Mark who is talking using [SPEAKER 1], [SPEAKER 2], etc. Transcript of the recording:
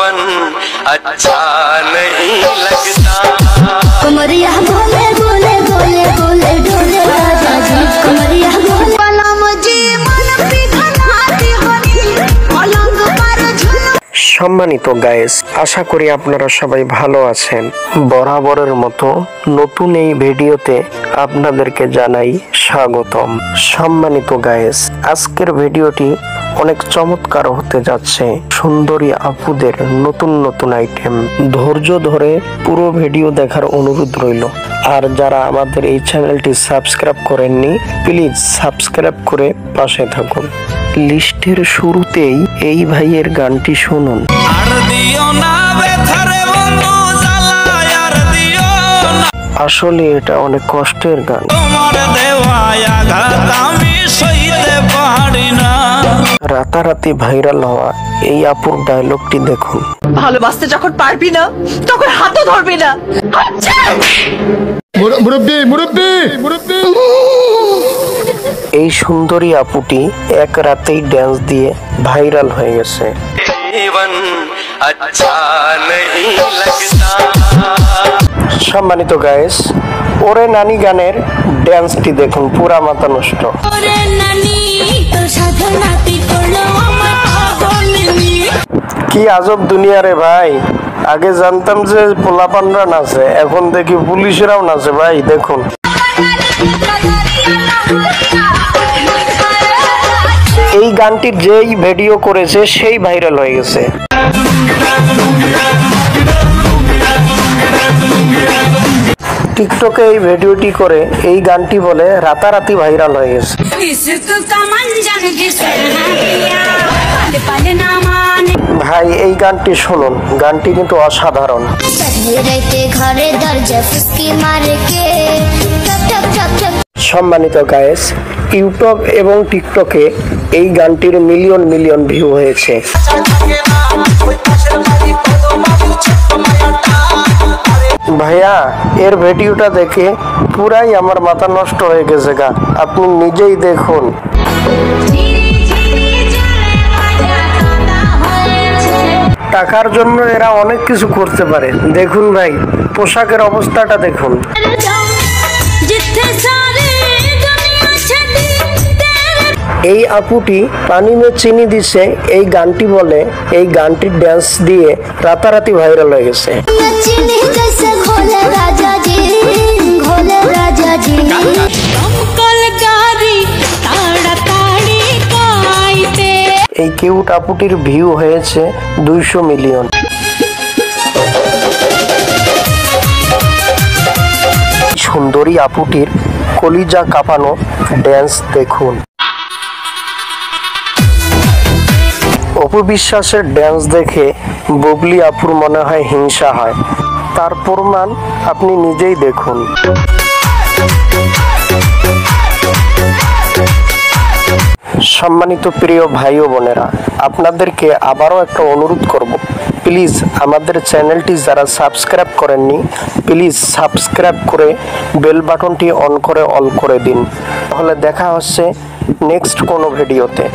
[SPEAKER 1] जीवन अच्छा नहीं लगता।
[SPEAKER 2] कमरिया बोले बोले बोले बोले डोले राजा जी कमरिया बोले पलम जी मन पिघलाती हनी पलंग पर झुल।
[SPEAKER 3] সম্মানিত গাইস, আশা করি আপনারা সবাই ভালো আছেন। বরাবরের মতো নতুন এই ভিডিওতে আপনাদেরকে জানাই স্বাগতম। সম্মানিত গাইস, আজকের ভিডিওটি অনেক চমৎকার হতে যাচ্ছে। সুন্দরী আপুদের নতুন নতুন আইটেম, ধৈর্য ধরে পুরো ভিডিও দেখার অনুরোধ রইল। আর যারা আমাদের এই চ্যানেলটি সাবস্ক্রাইব করেননি, প্লিজ সাবস্ক্রাইব করে পাশে থাকুন। লিস্টের শুরুতেই এই ভাইয়ের গানটি শুনুন। আসলে এটা অনেক কষ্টের গান। রাতারাতি ভাইরাল হওয়া এই আপুর ডায়লগটি দেখুন।
[SPEAKER 4] ভালোবাসতে যখন পারবি না তখন হাতও ধরবি না।
[SPEAKER 5] মুরব্বি মুরব্বি মুরব্বি।
[SPEAKER 3] এই সুন্দরী আপুটি এক রাতেই ড্যান্স দিয়ে ভাইরাল হয়ে গেছে।
[SPEAKER 1] जीवन अच्छा नहीं लगता।
[SPEAKER 3] সম্মানিত গাইস, ওরে নানি গানের ড্যান্সটি দেখুন, পুরা মাথা নষ্ট।
[SPEAKER 2] ওরে নানি তো সাধনাতি করলো আমার পাগলনি।
[SPEAKER 3] কি আজব দুনিয়া রে ভাই। আগে জানতাম যে পোলাপানরা নাচে, এখন দেখি পুলিশরাও নাচে ভাই। দেখুন এই গানটি যেই ভিডিও করেছে সেই ভাইরাল হয়ে গেছে। টিকটকে এই ভিডিওটি করে এই গানটি বলে রাতারাতি ভাইরাল হয়ে গেছে। ভাই এই গানটি শুনুন, গানটি কিন্তু অসাধারণ। সম্মানিত গাইস, ইউটিউব এবং টিকটকে এই গানটির মিলিয়ন মিলিয়ন ভিউ হয়েছে। ভাইয়া এর ভিডিওটা দেখে পুরাই আমার মাথা নষ্ট হয়ে গেছে গা, আপনি নিজেই দেখুন। টাকার জন্য এরা অনেক কিছু করতে পারে। দেখুন ভাই, পোশাকের অবস্থাটা দেখুন। এই আপুটি পানি মে চিনি দিছে এই গানটি বলে এই গানটির ড্যান্স দিয়ে রাতারাতি ভাইরাল হয়ে গেছে। এই কিউট আপুটির ভিউ হয়েছে 200 মিলিয়ন। সুন্দরী আপুটির কলিজা কাঁপানো ড্যান্স দেখুন। অপু বিশ্বাসের ড্যান্স দেখে বুবলি আপুর মনে হয় হিংসা হয়, তার প্রমাণ আপনি নিজেই দেখুন। সম্মানিত প্রিয় ভাই ও বোনেরা, আপনাদেরকে আবারও একটা অনুরোধ করব, প্লিজ আমাদের চ্যানেলটি যারা সাবস্ক্রাইব করেননি, প্লিজ সাবস্ক্রাইব করে বেল বাটনটি অন করে অল করে দিন। তাহলে দেখা হচ্ছে নেক্সট কোনো ভিডিওতে।